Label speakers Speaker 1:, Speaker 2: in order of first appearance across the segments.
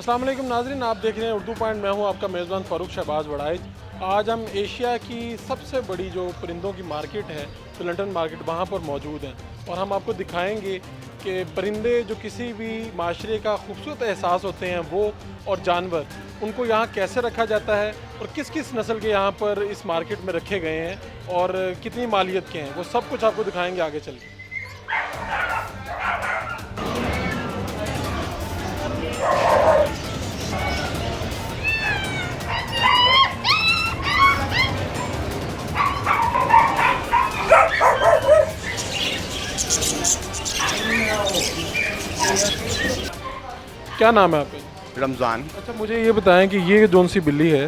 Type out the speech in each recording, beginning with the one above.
Speaker 1: अस्सलाम वालेकुम नाज़रीन, आप देख रहे हैं उर्दू पॉइंट। मैं हूं आपका मेज़बान फ़ारूक शहबाज वड़ाइज। आज हम एशिया की सबसे बड़ी जो परिंदों की मार्केट है, तो लंदन मार्केट, वहां पर मौजूद हैं और हम आपको दिखाएंगे कि परिंदे जो किसी भी माशरे का खूबसूरत एहसास होते हैं वो और जानवर, उनको यहाँ कैसे रखा जाता है और किस किस नस्ल के यहाँ पर इस मार्केट में रखे गए हैं और कितनी मालियत के हैं, वो सब कुछ आपको दिखाएंगे आगे चल के। क्या नाम है आपका?
Speaker 2: रमज़ान।
Speaker 1: अच्छा, मुझे ये बताएं कि ये जोन सी बिल्ली है,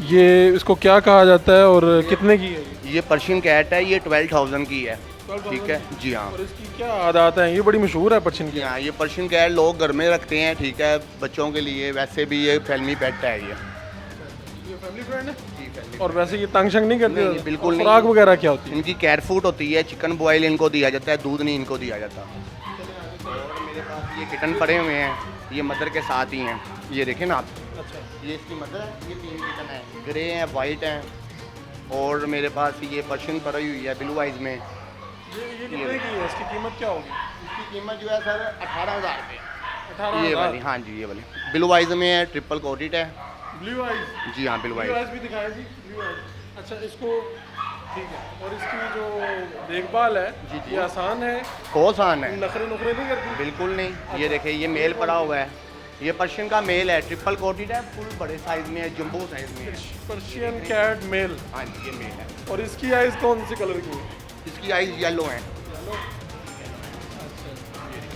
Speaker 1: ये इसको क्या कहा जाता है और कितने की है
Speaker 2: ये पर्शियन कैट है, ये 12,000 की है।
Speaker 1: 12,000
Speaker 2: ठीक है जी हाँ।
Speaker 1: और इसकी क्या आदत है? ये बड़ी मशहूर है पर्शियन की।
Speaker 2: जी हाँ, ये पर्शियन कैट लोग घर में रखते हैं। ठीक है, बच्चों के लिए। वैसे भी ये फैमिली पेट है ये
Speaker 1: फैमिली फ्रेंड है।
Speaker 2: जी, फैमिली।
Speaker 1: और वैसे ये तंग शंग नहीं करती?
Speaker 2: नहीं, बिल्कुल नहीं।
Speaker 1: खुराक वगैरह क्या होती है?
Speaker 2: इनकी कैट फूड होती है, चिकन बॉयल इनको दिया जाता है, दूध नहीं इनको दिया जाता। और मेरे पास ये किटन पड़े हुए हैं, ये मदर के साथ ही हैं। ये देखें ना आप,
Speaker 1: अच्छा,
Speaker 2: ये इसकी मदर है, ये 3 किटन है, ग्रे हैं, वाइट हैं। और मेरे पास ये पर्शियन पड़ी हुई है ब्लू आइज में।
Speaker 1: ये कितने की है? इसकी कीमत क्या होगी?
Speaker 2: इसकी कीमत जो है सर 18,000 रुपये।
Speaker 1: 18,000।
Speaker 2: ये वाली, हाँ जी, ये वाली ब्लू आइज में है, ट्रिपल कोटेड है।
Speaker 1: Blue eyes?
Speaker 2: जी हाँ, ब्लू
Speaker 1: ब्लू
Speaker 2: आइज।
Speaker 1: आइज भी दिखाएं जी। ब्लू आइज, अच्छा, इसको ठीक है। और इसकी जो देखभाल है
Speaker 2: जी, जी।
Speaker 1: ये आसान है?
Speaker 2: बहुत आसान है,
Speaker 1: नखरे नुखरे नहीं करती?
Speaker 2: बिल्कुल नहीं। ये देखिए, ये मेल पड़ा हुआ है, ये पर्शियन का मेल है, ट्रिपल कोटेड है, फुल बड़े साइज में है, जंबो साइज में है।
Speaker 1: Persian cat male.
Speaker 2: हाँ जी, ये मेल है।
Speaker 1: और इसकी आइज कौन सी कलर की है?
Speaker 2: इसकी आइज येलो है।
Speaker 1: अच्छा,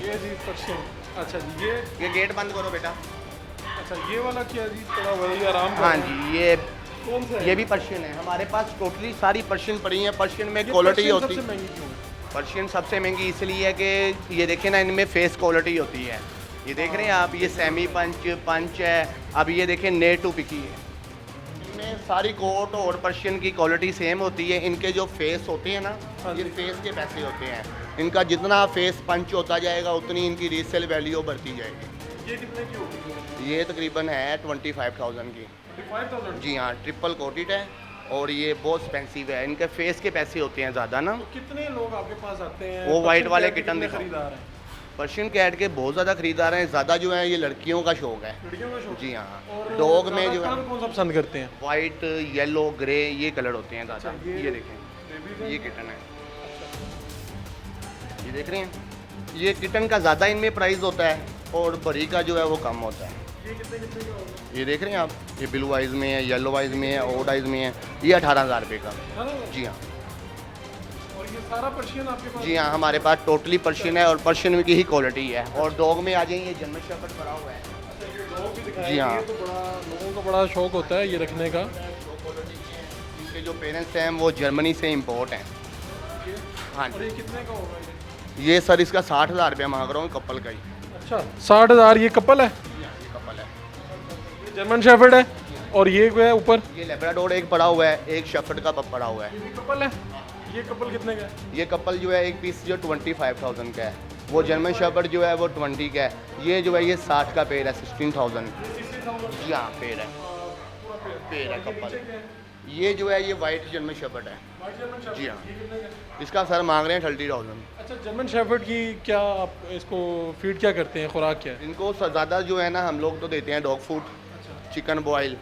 Speaker 1: ये जी पर्शियन। अच्छा जी,
Speaker 2: ये गेट बंद करो बेटा।
Speaker 1: अच्छा, ये वाला क्या जी? थोड़ा वही आराम कर
Speaker 2: हाँ
Speaker 1: रहा है।
Speaker 2: जी, ये
Speaker 1: कौन सा है?
Speaker 2: ये भी पर्शियन है। हमारे पास टोटली सारी पर्शियन पड़ी हैं। पर्शियन में
Speaker 1: ये
Speaker 2: क्वालिटी
Speaker 1: पर्शियन
Speaker 2: होती
Speaker 1: सबसे
Speaker 2: है।
Speaker 1: महंगी क्यों है?
Speaker 2: पर्शियन सबसे महंगी इसलिए है कि ये देखें ना, इनमें फेस क्वालिटी होती है। ये देख रहे हैं आप, ये सेमी पंच है। अब ये देखें, नेट टू पिकी है। इनमें सारी कोट और पर्शियन की क्वालिटी सेम होती है। इनके जो फेस होते हैं ना,
Speaker 1: हाँ
Speaker 2: ये
Speaker 1: जी।
Speaker 2: फेस के पैसे होते हैं। इनका जितना फेस पंच होता जाएगा उतनी इनकी रीसेल वैल्यू बढ़ती जाएगी।
Speaker 1: ये कितने की होगी?
Speaker 2: ये तकरीबन है 25,000 की।
Speaker 1: 25,000?
Speaker 2: जी हाँ, ट्रिपल कोटेड है और ये बहुत एक्सपेंसिव है। इनके फेस के पैसे होते हैं ज़्यादा ना।
Speaker 1: तो कितने लोग आपके पास आते हैं?
Speaker 2: वो वाइट
Speaker 1: पर्शियन
Speaker 2: वाले
Speaker 1: कैट के
Speaker 2: किटन
Speaker 1: कितने
Speaker 2: दिखाओ।
Speaker 1: खरीदार हैं?
Speaker 2: पर्शियन कैट के बहुत ज़्यादा खरीदार हैं। ज़्यादा जो है ये लड़कियों का शौक है।
Speaker 1: लड़कियों का शौक?
Speaker 2: जी हाँ।
Speaker 1: और
Speaker 2: डॉग में
Speaker 1: ज़्यादा
Speaker 2: जो है
Speaker 1: कलर कौन सा पसंद करते हैं?
Speaker 2: वाइट, येलो, ग्रे, ये कलर होते हैं ज़्यादा।
Speaker 1: अच्छा,
Speaker 2: ये देखें,
Speaker 1: बेबीज़ हैं?
Speaker 2: ये किटन है, ये देख रहे हैं। ये किटन का ज़्यादा इनमें प्राइस होता है और बड़ी का जो है वो कम होता है।
Speaker 1: ये कितने कितने का होगा?
Speaker 2: ये देख रहे हैं आप, ये ब्लू आइज में है, येलो आइज में है, ओड आइज में है। ये 18,000 रुपये का।
Speaker 1: हाँ ना?
Speaker 2: जी हाँ।
Speaker 1: और ये सारा पर्शियन आपके पास?
Speaker 2: जी हाँ, हमारे पास टोटली पर्शियन है और पर्शियन की ही क्वालिटी है। और डॉग में आ जाइए, जर्मन शेफर्ड पड़ा हुआ है।
Speaker 1: अच्छा, ये डॉग भी दिखाएं।
Speaker 2: जी हाँ।
Speaker 1: ये तो बड़ा, लोगों को बड़ा शौक होता है ये रखने का।
Speaker 2: इनके जो पेरेंट्स हैं वो जर्मनी से इम्पोर्ट हैं। हाँ
Speaker 1: और
Speaker 2: जी।
Speaker 1: ये कितने का होगा
Speaker 2: ये सर इसका 60,000 रुपया मांग रहा हूँ, कपल का ही।
Speaker 1: अच्छा, 60,000 ये कपल है?
Speaker 2: ये कपल है।
Speaker 1: ये जर्मन शेफर्ड है। और ये क्या है ऊपर?
Speaker 2: ये लेब्राडोर एक पड़ा हुआ है, एक शेफर्ड का पड़ा हुआ है।
Speaker 1: ये भी कपल है? ये कपल कितने का है?
Speaker 2: ये कपल जो है एक पीस जो 25,000 का है। वो जर्मन शेफर्ड जो है वो 20 का है। ये जो है ये 60 का पेड़ है, 16,000।
Speaker 1: 60,000
Speaker 2: जी हाँ, पेड़ है,
Speaker 1: पूरा
Speaker 2: पेड़ है कपल।
Speaker 1: नीचे क्या है?
Speaker 2: ये जो है ये वाइट जर्मन शेफर्ड है।
Speaker 1: White German shepherd?
Speaker 2: जी हाँ।
Speaker 1: ये कितने का है?
Speaker 2: इसका सर मांग रहे हैं 30,000।
Speaker 1: अच्छा, जर्मन शेफर्ड की क्या आप इसको फीड क्या करते हैं, खुराक क्या है?
Speaker 2: इनको ज़्यादा जो है ना, हम लोग तो देते हैं डॉग फूड,
Speaker 1: अच्छा,
Speaker 2: चिकन बॉयल,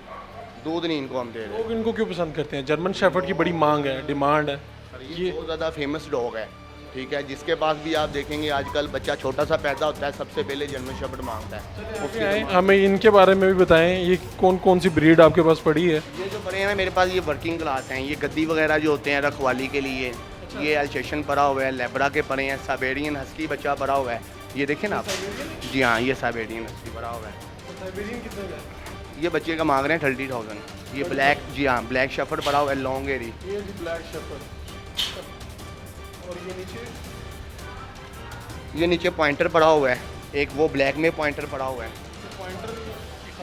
Speaker 2: दूध नहीं इनको हम दे रहे।
Speaker 1: लोग इनको क्यों पसंद करते हैं? जर्मन शेफर्ड की बड़ी मांग है, डिमांड है।
Speaker 2: ये बहुत ज़्यादा फेमस डॉग है। ठीक है, जिसके पास भी आप देखेंगे आजकल बच्चा छोटा सा पैदा होता है, सबसे पहले जर्मन शेफर्ड मांगता है। उसके
Speaker 1: क्या है?
Speaker 2: बाद-
Speaker 1: हमें इनके बारे में भी बताएं, ये कौन कौन सी ब्रीड आपके पास पड़ी है?
Speaker 2: ये जो बड़े हैं ना मेरे पास, ये वर्किंग क्लास हैं। ये गद्दी वगैरह जो होते हैं रखवाली के लिए, ये अल्सेशन पड़ा हुआ है, लेब्रा के पड़े हैं, साइबेरियन हस्की बच्चा पड़ा हुआ है। ये देखें ना आप। जी हाँ, ये साइबेरियन हस्की पड़ा हुआ है।
Speaker 1: साइबेरियन कितने का है?
Speaker 2: ये बच्चे का मांग रहे हैं 30,000। ये ब्लैक, जी हाँ, ब्लैक शेफर्ड पड़ा हुआ है, लॉन्ग एरी।
Speaker 1: ये जी ब्लैक शेफर्ड। और ये नीचे?
Speaker 2: ये नीचे पॉइंटर पड़ा हुआ है, एक वो ब्लैक में पॉइंटर पड़ा हुआ है।
Speaker 1: पॉइंटर?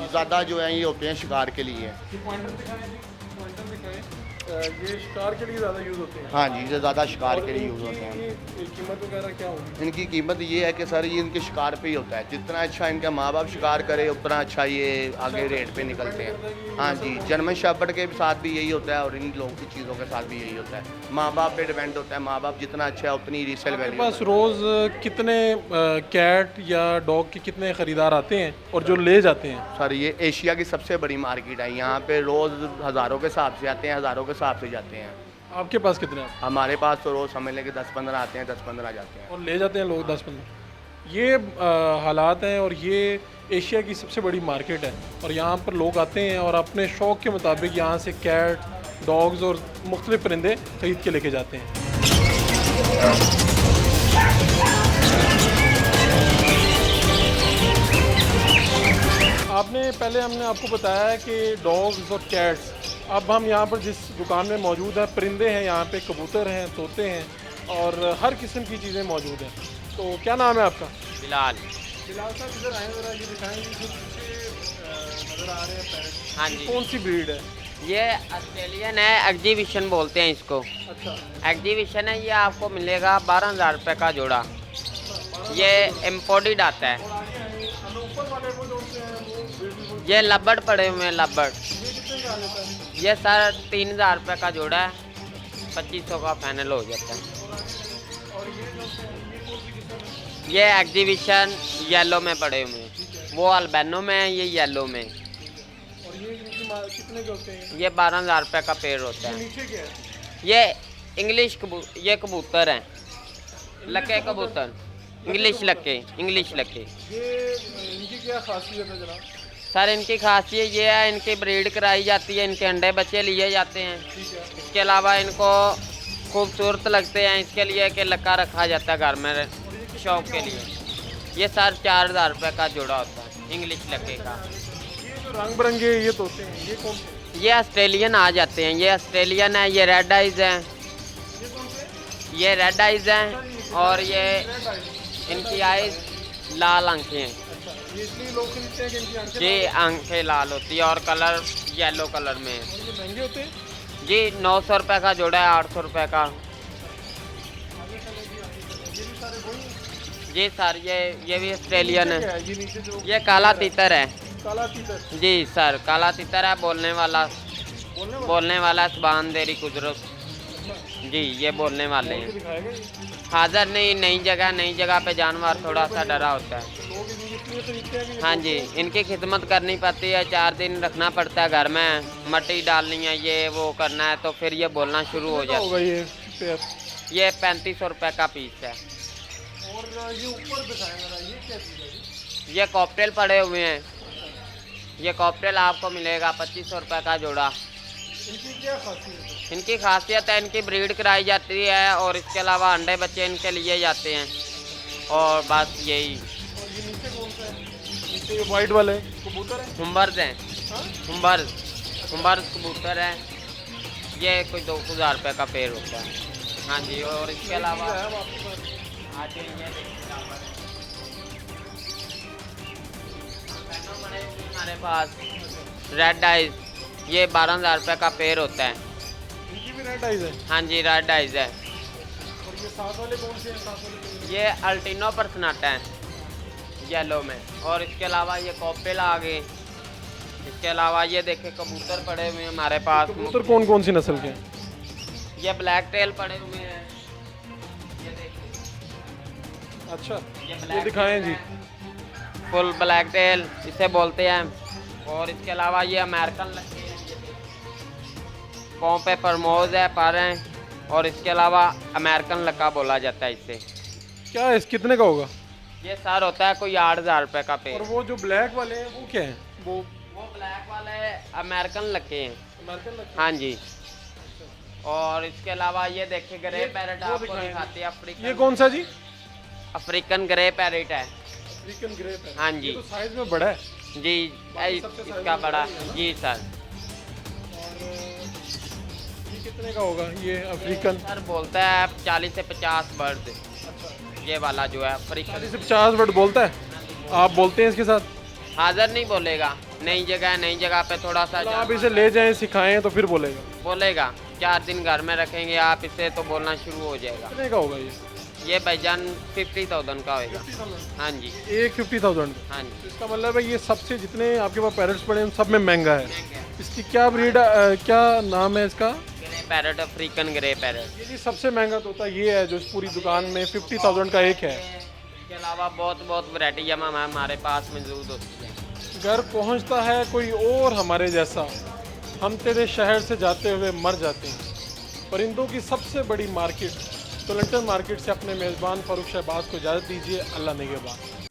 Speaker 2: ज़्यादा जो है ये होते हैं शिकार के लिए।
Speaker 1: ये पॉइंटर दिखाएं जी, पॉइंटर दिखाएं। ये शिकार के लिए ज़्यादा यूज़ होते हैं।
Speaker 2: हाँ जी, ये ज़्यादा शिकार
Speaker 1: और
Speaker 2: के लिए यूज़
Speaker 1: इनकी
Speaker 2: होते हैं।
Speaker 1: ये कीमत वगैरह क्या होगी?
Speaker 2: इनकी कीमत ये है कि सर ये इनके शिकार पे ही होता है। जितना अच्छा इनका माँ बाप शिकार करे उतना अच्छा ये आगे रेट पे निकलते हैं। हाँ जी, जर्मन शेफर्ड के साथ भी यही होता है और इन लोगों की चीज़ों के साथ भी यही होता है। माँ बाप पे डिपेंड होता है, माँ बाप जितना अच्छा है उतनी रीसेल
Speaker 1: आपके
Speaker 2: वैल्यू।
Speaker 1: पास रोज़ कितने कैट या डॉग के कितने ख़रीदार आते हैं और जो ले जाते हैं?
Speaker 2: सर ये एशिया की सबसे बड़ी मार्केट है। यहाँ पे रोज़ हज़ारों के हिसाब से आते हैं, हज़ारों के हिसाब से जाते हैं।
Speaker 1: आपके पास कितने आते
Speaker 2: हमारे पास तो रोज़ समझ लें कि 10-15 आते हैं, 10-15 जाते हैं।
Speaker 1: हैं और ले जाते हैं लोग 10-15? ये हालात हैं और ये एशिया की सबसे बड़ी मार्केट है और यहाँ पर लोग आते हैं और अपने शौक़ के मुताबिक यहाँ से कैट, डॉग्स और मुख्तलिफ परिंदे ख़रीद के लेके जाते हैं। हमने आपको बताया है कि डॉग्स और कैट्स, अब हम यहाँ पर जिस दुकान में मौजूद है, परिंदे हैं यहाँ पे, कबूतर हैं, तोते हैं और हर किस्म की चीज़ें मौजूद हैं। तो क्या नाम है आपका?
Speaker 3: बिलाल।
Speaker 1: बिलाल साहब इधर आए, ज़रा ये दिखाएंगे जो पीछे नज़र आ रहे हैं पैरट,
Speaker 3: हाँ जी,
Speaker 1: कौन सी ब्रीड है?
Speaker 3: ये ऑस्ट्रेलियन है, एग्जीबिशन बोलते हैं इसको।
Speaker 1: अच्छा,
Speaker 3: एग्जीबिशन है, ये आपको मिलेगा 12,000 रुपये का जोड़ा। ये इम्पोर्टेड आता है।
Speaker 1: और आगे आए, हमें ऊपर वाले वो जो होते हैं वो ब्रीड,
Speaker 3: ये लब्बड़ पड़े हुए हैं, लब्बड़।
Speaker 1: ये कितने का आ जाता है?
Speaker 3: ये सर 3,000 रुपये का जोड़ा है, 2500 का फाइनल हो जाता है।
Speaker 1: और ये जो होते हैं, ये कौन सी किस्म है?
Speaker 3: ये एग्जीबिशन येलो में पड़े हुए हैं, वो अल्बेनो में है, ये येलो में।
Speaker 1: और ये इनकी कितने के होते हैं?
Speaker 3: ये 12,000 रुपये का पेड़ होता
Speaker 1: ये
Speaker 3: है।
Speaker 1: नीचे क्या है?
Speaker 3: ये इंग्लिश ये कबूतर हैं, लके कबूतर, इंग्लिश लके।
Speaker 1: ये इनकी क्या खासियत है जनाब?
Speaker 3: सर इनकी खासियत ये है, इनकी ब्रीड कराई जाती है, इनके अंडे बच्चे लिए जाते हैं।
Speaker 1: ठीक है।
Speaker 3: इसके अलावा इनको खूबसूरत लगते हैं, इसके लिए कि लक्का रखा जाता है घर में शौक के लिए। ये सर 4,000 रुपये का जोड़ा होता है इंग्लिश लके का।
Speaker 1: ये जो रंग बिरंगे ये तोते हैं, ये कौन से?
Speaker 3: ये ऑस्ट्रेलियन आ जाते हैं, ये ऑस्ट्रेलियन है, ये रेड आइज हैं,
Speaker 1: ये कौन से?
Speaker 3: ये रेड आइज हैं और ये
Speaker 1: रेड आइज।
Speaker 3: इनकी आइज लाल आंखें हैं।
Speaker 1: अच्छा, ये इसलिए लोग खरीदते हैं कि इनकी आंखें
Speaker 3: जी
Speaker 1: लाल
Speaker 3: आंखें लाल होती है और कलर येलो कलर में है।
Speaker 1: हैं। और ये महंगे होते हैं?
Speaker 3: जी 900 रुपये का जोड़ा है, 800 रुपये का।
Speaker 1: आगे चले जी, आगे चले। ये भी सारे वही हैं?
Speaker 3: जी सर ये भी ऑस्ट्रेलियन
Speaker 1: नीचे
Speaker 3: है,
Speaker 1: क्या है? ये नीचे जो
Speaker 3: ये काला तीतर है।
Speaker 1: काला तीतर
Speaker 3: जी सर काला तीतर है, बोलने वाला
Speaker 1: बोलने वाला
Speaker 3: सुभान देरी कुदरत। जी ये बोलने वाले
Speaker 1: बोल के
Speaker 3: हैं।
Speaker 1: दिखाएगा ये?
Speaker 3: हाजिर नहीं, नई जगह पे जानवर थोड़ा सा डरा होता है।
Speaker 1: लोग इनकी इसलिए खरीदते हैं कि ये
Speaker 3: हाँ जी, इनकी खिदमत करनी पड़ती है, 4 दिन रखना पड़ता है घर में, मट्टी डालनी है, ये वो करना है, तो फिर ये बोलना शुरू हो
Speaker 1: कितना
Speaker 3: जाता
Speaker 1: होगा ये पेयर?
Speaker 3: है। ये 3500 रुपये का पीस है।
Speaker 1: और ये ऊपर दिखाएं जरा, ये क्या चीज़ है जी?
Speaker 3: ये कॉकटेल पड़े हुए हैं, ये कॉकटेल आपको मिलेगा 2500 रुपये का जोड़ा।
Speaker 1: इनकी क्या खासियत है?
Speaker 3: इनकी खासियत है, इनकी ब्रीड कराई जाती है और इसके अलावा अंडे बच्चे इनके लिए जाते हैं और बस यही।
Speaker 1: और ये नीचे कौन सा है? नीचे ये वाइट वाले कबूतर है?
Speaker 3: हुम्बर्स हैं,
Speaker 1: हाँ?
Speaker 3: हुम्बर्स कबूतर हैं, ये कोई 2,000 रुपये का पेड़ होता है। हाँ जी, और इसके अलावा
Speaker 1: है अब आपके पास?
Speaker 3: हाँ जी, ये देखिए यहाँ पर अल्बेनो बड़े हुए हैं हमारे पास, रेड आइज, ये 12,000 रुपये का पेड़ होता है।
Speaker 1: इनकी भी रेड आइज है?
Speaker 3: हाँ जी रेड आइज है।
Speaker 1: और ये साथ वाले कौन से हैं? साथ वाले कौन से?
Speaker 3: ये अल्टिनो पर्सनाटा है येलो में, और इसके अलावा ये कॉपेल आ गए। इसके अलावा ये देखे कबूतर पड़े हुए हैं हमारे पास।
Speaker 1: कबूतर कौन कौन सी नस्ल के हैं?
Speaker 3: ये ब्लैक टेल पड़े हुए हैं, ये देखिए,
Speaker 1: अच्छा,
Speaker 3: ये
Speaker 1: ये
Speaker 3: ब्लैक
Speaker 1: दिखाएं जी।
Speaker 3: फुल ब्लैक टेल इसे बोलते हैं। और इसके अलावा ये अमेरिकन लगे हैं, ये देखिए, पाँव पे फरमोज है, पर हैं, और इसके अलावा अमेरिकन लका बोला जाता है इसे।
Speaker 1: क्या है, इस कितने का होगा?
Speaker 3: ये सर होता है कोई 8,000 रुपये का पेड़।
Speaker 1: और वो जो ब्लैक वाले हैं वो क्या हैं? वो
Speaker 3: वो ब्लैक वाले अमेरिकन लके हैं।
Speaker 1: अमेरिकन लगते
Speaker 3: हाँ जी, और इसके अलावा ये देखिए ग्रे
Speaker 1: ये
Speaker 3: पैरेट
Speaker 1: वो
Speaker 3: आपको
Speaker 1: दिखाएं।
Speaker 3: दिखाते हैं।
Speaker 1: हैं? ये कौन सा जी?
Speaker 3: अफ्रीकन ग्रे पैरेट है।
Speaker 1: अफ्रीकन ग्रे है।
Speaker 3: हाँ जी।
Speaker 1: ये तो साइज में बड़ा है।
Speaker 3: जी
Speaker 1: बाकी सबसे
Speaker 3: इसका
Speaker 1: size
Speaker 3: बड़ा,
Speaker 1: बड़ा ही है ना?
Speaker 3: जी सर।
Speaker 1: और ये कितने का होगा ये अफ्रीकन?
Speaker 3: सर बोलता है 40 से 50 बर्ड,
Speaker 1: अच्छा,
Speaker 3: ये वाला जो है अफ्रीकन।
Speaker 1: 40 से 50 वर्ड बोलता है? आप बोलते हैं इसके साथ?
Speaker 3: हाजिर नहीं बोलेगा, नई जगह पे थोड़ा सा
Speaker 1: मतलब आप इसे ले जाएं, सिखाएं तो फिर बोलेगा?
Speaker 3: बोलेगा 3-4 दिन घर में रखेंगे आप इसे तो बोलना शुरू हो जाएगा।
Speaker 1: कितने का होगा
Speaker 3: ये भाईजान 50,000 का होएगा।
Speaker 1: 50,000
Speaker 3: हाँ जी,
Speaker 1: एक 50,000।
Speaker 3: हाँ जी।
Speaker 1: इसका मतलब है ये सबसे जितने आपके पास पैरट्स पड़े हैं उन सब में महंगा है।
Speaker 3: महंगा है।
Speaker 1: इसकी क्या ब्रीड, क्या नाम है इसका?
Speaker 3: Grey parrot, African grey parrot.
Speaker 1: ये जी सबसे महंगा तोता ये है जो इस पूरी दुकान में 50,000 का एक है।
Speaker 3: इसके अलावा बहुत वैरायटी हमारे पास मौजूद होती है।
Speaker 1: घर पहुंचता है कोई और हमारे जैसा, हम तेरे शहर से जाते हुए मर जाते हैं। परिंदों की सबसे बड़ी मार्केट तो लंटन मार्केट से अपने मेज़बान फ़ारूक शहबाज को इजाज़त दीजिए। अल्लाह निगहबान।